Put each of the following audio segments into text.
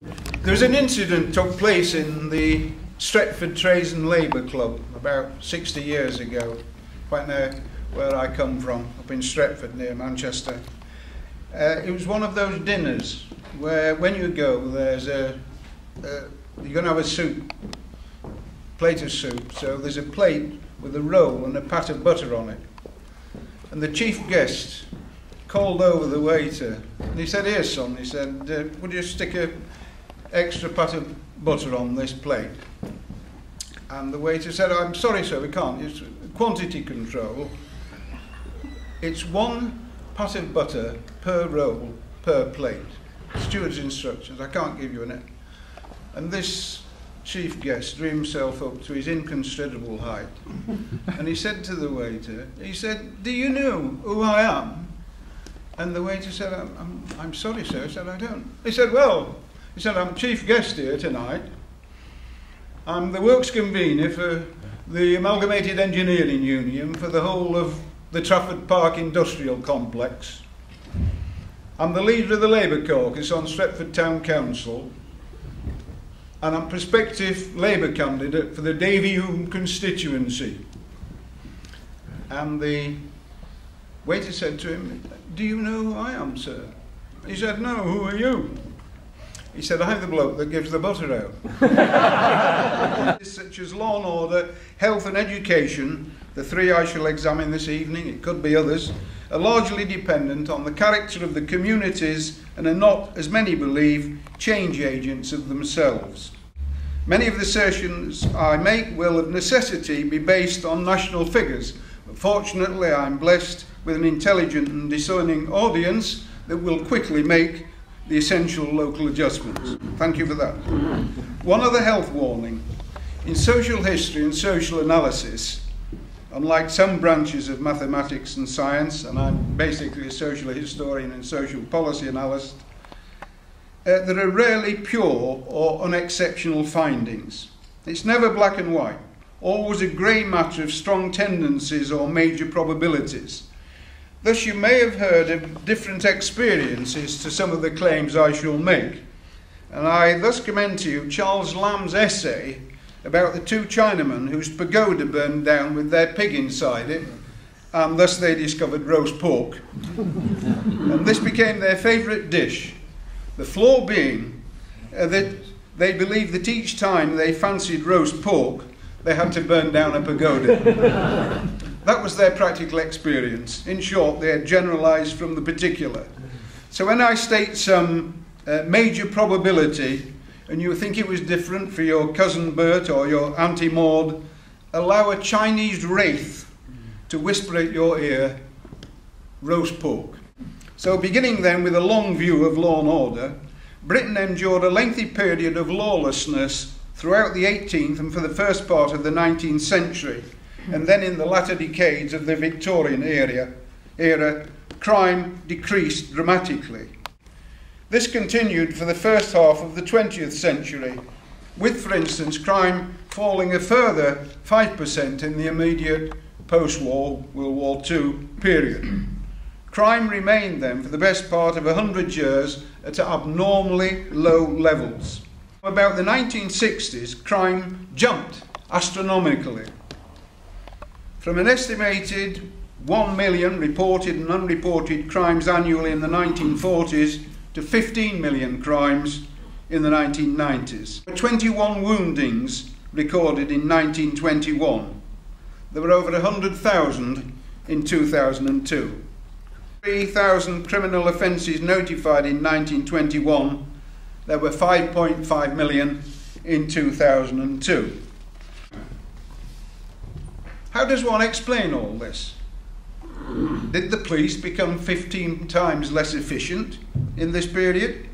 There was an incident took place in the Stretford Trades and Labour Club about 60 years ago, quite near where I come from, up in Stretford near Manchester. It was one of those dinners where when you go there's you're going to have a soup, plate of soup, so there's a plate with a roll and a pat of butter on it. And the chief guest called over the waiter and he said, "Here son," he said, "would you stick a extra pat of butter on this plate?" And the waiter said, "I'm sorry sir, we can't, it's quantity control. It's 1 pat of butter per roll, per plate. Steward's instructions, I can't give you an..." And this chief guest drew himself up to his inconsiderable height and he said to the waiter, he said, "Do you know who I am?" And the waiter said, I'm sorry sir." He said, "I don't." He said, "Well," he said, "I'm chief guest here tonight. I'm the works convener for the Amalgamated Engineering Union for the whole of the Trafford Park Industrial Complex. I'm the leader of the Labour Caucus on Stretford Town Council, and I'm prospective Labour candidate for the DPhil constituency." And the waiter said to him, "Do you know who I am, sir?" He said, "No, who are you?" He said, "I'm the bloke that gives the butter out." Such as law and order, health and education, the 3 I shall examine this evening, it could be others, are largely dependent on the character of the communities and are not, as many believe, change agents of themselves. Many of the assertions I make will of necessity be based on national figures, but fortunately I'm blessed with an intelligent and discerning audience that will quickly make the essential local adjustments. Thank you for that. One other health warning. In social history and social analysis, unlike some branches of mathematics and science, and I'm basically a social historian and social policy analyst, there are rarely pure or unexceptional findings. It's never black and white, always a grey matter of strong tendencies or major probabilities. Thus you may have heard of different experiences to some of the claims I shall make, and I thus commend to you Charles Lamb's essay about the 2 Chinamen whose pagoda burned down with their pig inside it, and thus they discovered roast pork. And this became their favourite dish, the flaw being that they believed that each time they fancied roast pork, they had to burn down a pagoda. That was their practical experience. In short, they had generalised from the particular. So when I state some major probability, and you think it was different for your cousin Bert or your Auntie Maud, allow a Chinese wraith to whisper at your ear, roast pork. So beginning then with a long view of law and order, Britain endured a lengthy period of lawlessness throughout the 18th and for the first part of the 19th century, and then in the latter decades of the Victorian era, crime decreased dramatically. This continued for the first half of the 20th century, with, for instance, crime falling a further 5% in the immediate post-war World War II period. Crime remained then for the best part of 100 years at abnormally low levels. About the 1960s, crime jumped astronomically. From an estimated 1 million reported and unreported crimes annually in the 1940s to 15 million crimes in the 1990s. 21 woundings recorded in 1921. There were over 100,000 in 2002. 3,000 criminal offences notified in 1921. There were 5.5 million in 2002. How does one explain all this? Did the police become 15 times less efficient in this period?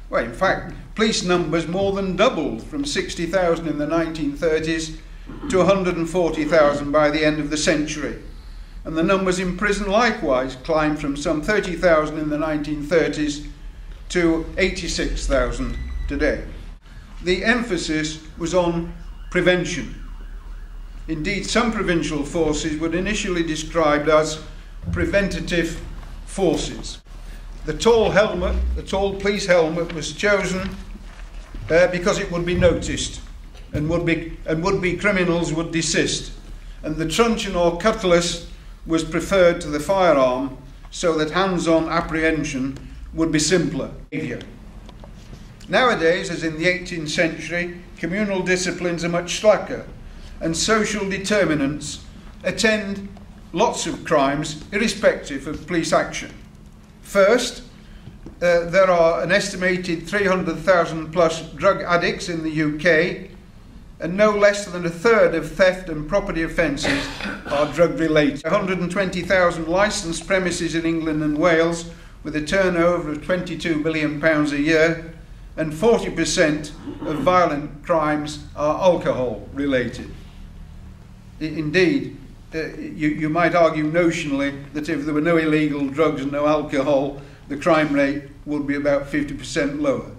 Well, in fact, police numbers more than doubled from 60,000 in the 1930s to 140,000 by the end of the century. And the numbers in prison likewise climbed from some 30,000 in the 1930s to 86,000 today. The emphasis was on prevention. Indeed, some provincial forces were initially described as preventative forces. The tall police helmet was chosen because it would be noticed, and would-be criminals would desist, and the truncheon or cutlass was preferred to the firearm, so that hands-on apprehension would be simpler. Nowadays, as in the 18th century, communal disciplines are much slacker, and social determinants attend lots of crimes irrespective of police action. First, there are an estimated 300,000 plus drug addicts in the UK, and no less than a third of theft and property offences are drug related. 120,000 licensed premises in England and Wales with a turnover of £22 billion a year, and 40% of violent crimes are alcohol related. Indeed, you might argue notionally that if there were no illegal drugs and no alcohol, the crime rate would be about 50% lower.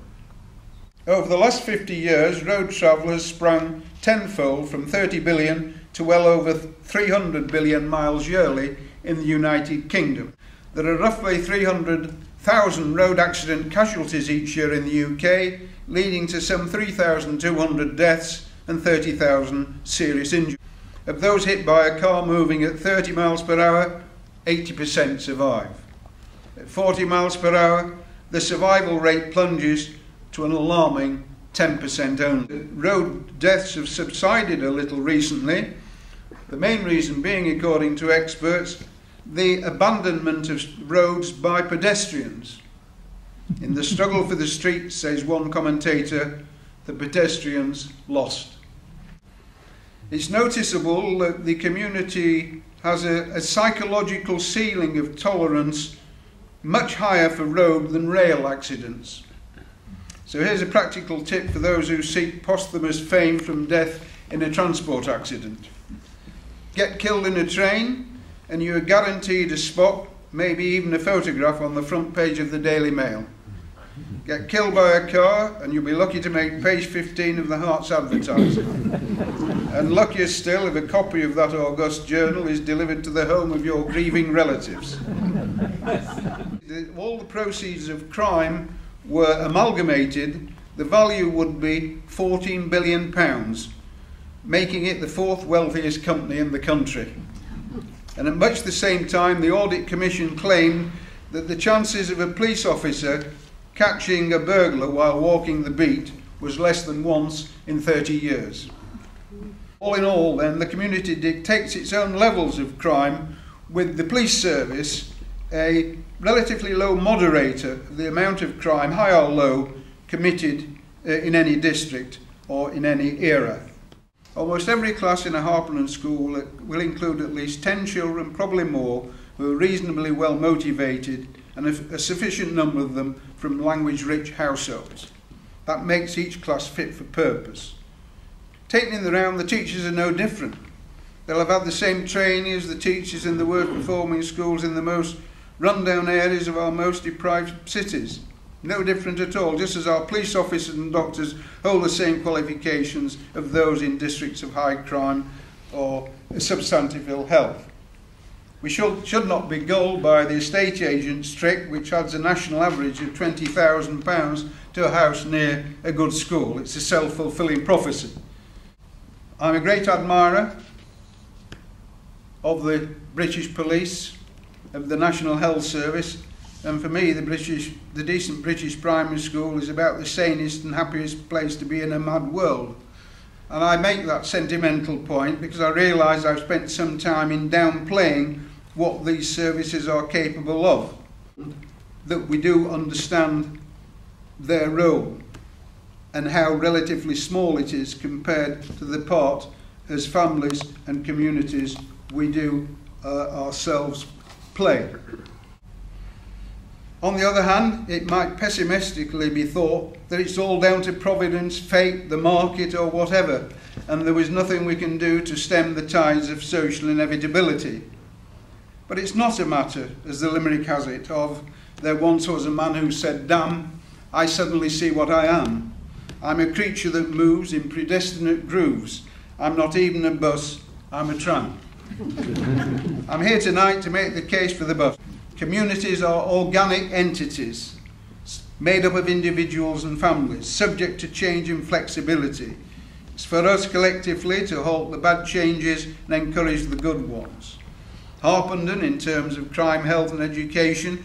Over the last 50 years, road travel has sprung tenfold from 30 billion to well over 300 billion miles yearly in the United Kingdom. There are roughly 300,000 road accident casualties each year in the UK, leading to some 3,200 deaths and 30,000 serious injuries. Of those hit by a car moving at 30 miles per hour, 80% survive. At 40 miles per hour, the survival rate plunges to an alarming 10% only. Road deaths have subsided a little recently, the main reason being, according to experts, the abandonment of roads by pedestrians. In the struggle for the streets, says one commentator, the pedestrians lost. It's noticeable that the community has a psychological ceiling of tolerance much higher for road than rail accidents. So here's a practical tip for those who seek posthumous fame from death in a transport accident. Get killed in a train and you are guaranteed a spot, maybe even a photograph on the front page of the Daily Mail. Get killed by a car and you'll be lucky to make page 15 of the Heart's advertising. And luckier still if a copy of that august journal is delivered to the home of your grieving relatives. All the proceeds of crime were amalgamated, the value would be £14 billion, making it the fourth wealthiest company in the country. And at much the same time, the Audit Commission claimed that the chances of a police officer catching a burglar while walking the beat was less than once in 30 years. All in all, then, the community dictates its own levels of crime, with the police service a relatively low moderator of the amount of crime, high or low, committed in any district or in any era. Almost every class in a Harpenden school will include at least 10 children, probably more, who are reasonably well motivated, and a sufficient number of them from language-rich households. That makes each class fit for purpose. Taken in the round, the teachers are no different. They'll have had the same training as the teachers in the worst-performing schools in the most run-down areas of our most deprived cities. No different at all, just as our police officers and doctors hold the same qualifications of those in districts of high crime or substantive ill health. We should not be gulled by the estate agent's trick, which adds a national average of £20,000 to a house near a good school. It's a self-fulfilling prophecy. I'm a great admirer of the British Police, of the National Health Service, and for me the decent British primary school is about the sanest and happiest place to be in a mad world. And I make that sentimental point because I realise I've spent some time in downplaying what these services are capable of, that we do understand their role and how relatively small it is compared to the part as families and communities we do ourselves play. On the other hand, it might pessimistically be thought that it's all down to providence, fate, the market or whatever, and there is nothing we can do to stem the tides of social inevitability. But it's not a matter, as the limerick has it, of there once was a man who said, "Damn, I suddenly see what I am. I'm a creature that moves in predestinate grooves. I'm not even a bus, I'm a tram." I'm here tonight to make the case for the bus. Communities are organic entities, made up of individuals and families, subject to change and flexibility. It's for us collectively to halt the bad changes and encourage the good ones. Harpenden, in terms of crime, health and education,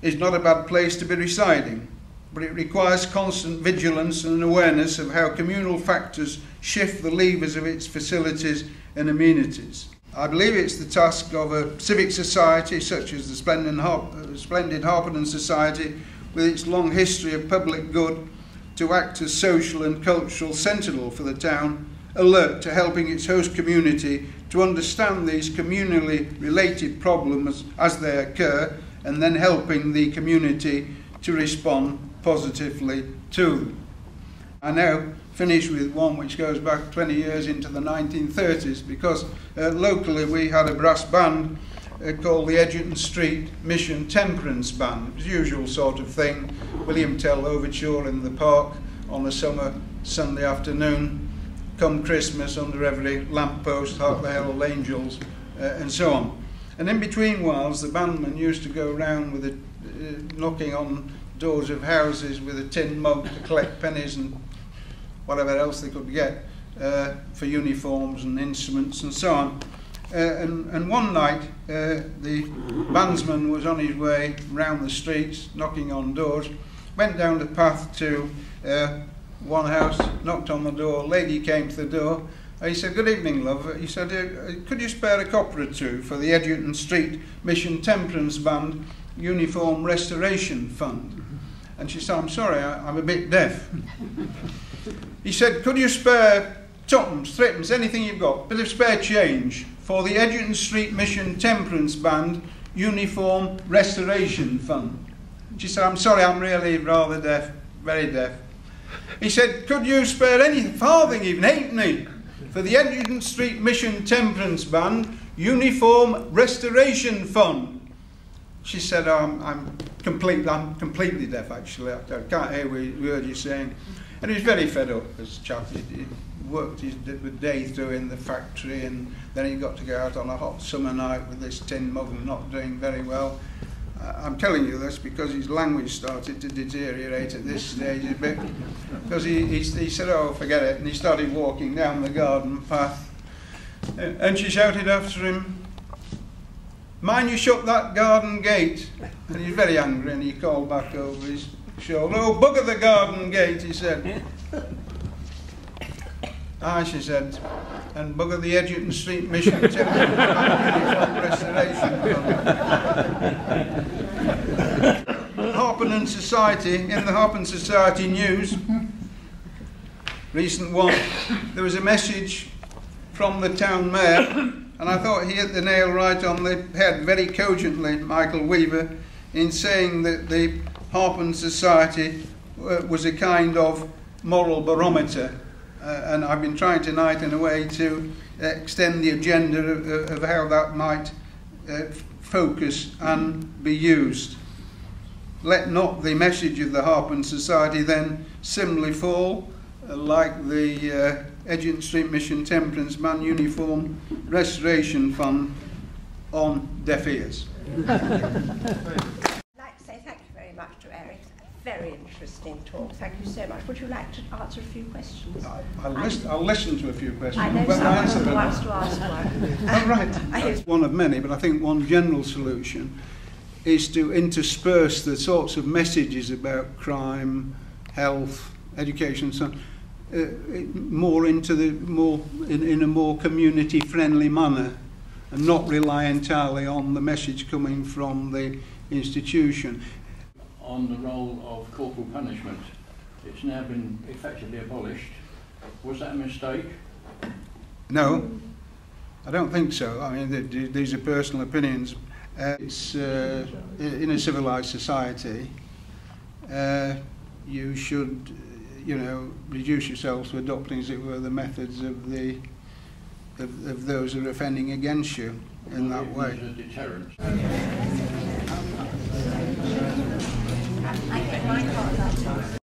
is not a bad place to be residing, but it requires constant vigilance and awareness of how communal factors shift the levers of its facilities and amenities. I believe it's the task of a civic society such as the splendid Harpenden Society, with its long history of public good, to act as social and cultural sentinel for the town, alert to helping its host community to understand these communally related problems as they occur, and then helping the community to respond positively to them. I now finish with one which goes back 20 years into the 1930s, because locally we had a brass band called the Edgerton Street Mission Temperance Band. It was the usual sort of thing. William Tell overture in the park on a summer Sunday afternoon, come Christmas under every lamppost, Hark the Herald Angels, and so on. And in between whiles, the bandman used to go around with knocking on doors of houses with a tin mug to collect pennies and whatever else they could get for uniforms and instruments and so on. And one night, the bandsman was on his way round the streets, knocking on doors, went down the path to one house, knocked on the door, a lady came to the door, and he said, "Good evening, love." He said, "Could you spare a copper or two for the Edgerton Street Mission Temperance Band Uniform Restoration Fund?" And she said, "I'm sorry, I'm a bit deaf." He said, "Could you spare tuppence, threepence, anything you've got, bit of spare change for the Edgerton Street Mission Temperance Band Uniform Restoration Fund?" She said, "I'm sorry, I'm really rather deaf, very deaf." He said, "Could you spare any farthing, even halfpenny, for the Edgerton Street Mission Temperance Band Uniform Restoration Fund?" She said, I'm completely deaf, actually. I can't hear a word you're saying." And he was very fed up, as chap. He worked his day through in the factory, and then he got to go out on a hot summer night with this tin mug and not doing very well. I'm telling you this because his language started to deteriorate at this stage a bit, because he said, "Oh, forget it," and he started walking down the garden path, and she shouted after him, "Mind you shut that garden gate." And he was very angry, and he called back over his shoulder, "Oh, bugger the garden gate," he said. "Ah," she said, "and bugger the Edgerton Street Mission Temperance Band Restoration Fund." Harpenden Society, in the Harpenden Society news, recent one, there was a message from the town mayor, and I thought he hit the nail right on the head very cogently, Michael Weaver, in saying that the Harpenden Society was a kind of moral barometer. And I've been trying tonight in a way to extend the agenda of how that might focus and be used. Let not the message of the Harpenden Society then similarly fall, like the Edgerton Street Mission Temperance Band Uniform Restoration Fund, on deaf ears. I'd like to say thank you very much to Eric. Very interesting talk. Thank you so much. Would you like to answer a few questions? I'll listen to a few questions. I know someone who wants to ask one. Oh, right. One of many, but I think one general solution is to intersperse the sorts of messages about crime, health, education, and so on, more into the in a more community-friendly manner, and not rely entirely on the message coming from the institution. On the role of corporal punishment, it's now been effectively abolished. Was that a mistake? No, I don't think so. I mean, these are personal opinions. It's in a civilized society, you should, reduce yourself to adopting, as it were, the methods of those who are offending against you in that way. As a deterrent. I get my card.